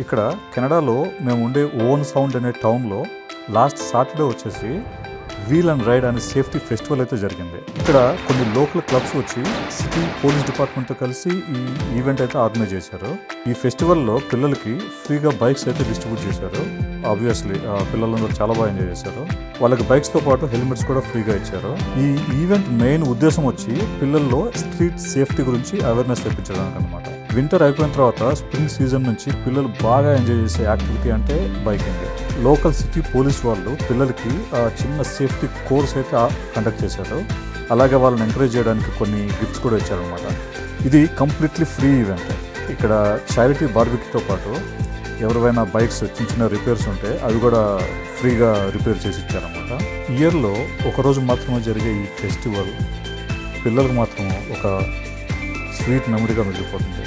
ఇక్కడ కెనడాలో మేము ఉండే ఓన్ సౌండ్ అనే టౌన్లో లాస్ట్ సాటర్డే వచ్చేసి వీల్ అండ్ రైడ్ అనే సేఫ్టీ ఫెస్టివల్ అయితే జరిగింది. ఇక్కడ కొన్ని లోకల్ క్లబ్స్ వచ్చి సిటీ పోలీస్ డిపార్ట్మెంట్తో కలిసి ఈ ఈవెంట్ అయితే ఆర్గనైజ్ చేశారు. ఈ ఫెస్టివల్లో పిల్లలకి ఫ్రీగా బైక్స్ అయితే డిస్ట్రిబ్యూట్ చేశారు. ఆబ్వియస్లీ పిల్లలందరూ చాలా బాగా ఎంజాయ్ చేశారు. వాళ్ళకి బైక్స్తో పాటు హెల్మెట్స్ కూడా ఫ్రీగా ఇచ్చారు. ఈ ఈవెంట్ మెయిన్ ఉద్దేశం వచ్చి పిల్లల్లో స్ట్రీట్ సేఫ్టీ గురించి అవేర్నెస్ తెప్పించడానికి అనమాట. వింటర్ అయిపోయిన తర్వాత స్ప్రింగ్ సీజన్ నుంచి పిల్లలు బాగా ఎంజాయ్ చేసే యాక్టివిటీ అంటే బైకింగ్. లోకల్ సిటీ పోలీస్ వాళ్ళు పిల్లలకి చిన్న సేఫ్టీ కోర్స్ అయితే కండక్ట్ చేశారు. అలాగే వాళ్ళని ఎంకరేజ్ చేయడానికి కొన్ని గిఫ్ట్స్ కూడా ఇచ్చారనమాట. ఇది కంప్లీట్లీ ఫ్రీ ఈవెంట్. ఇక్కడ చారిటీ బార్బిక్యూతో పాటు ఎవరివైనా బైక్స్ చిన్న చిన్న రిపేర్స్ ఉంటే అవి కూడా ఫ్రీగా రిపేర్ చేసి ఇచ్చారనమాట. ఇయర్లో ఒకరోజు మాత్రమే జరిగే ఈ ఫెస్టివల్ పిల్లలకు మాత్రం ఒక స్వీట్ మెమరీగా మిగిలిపోతుంది.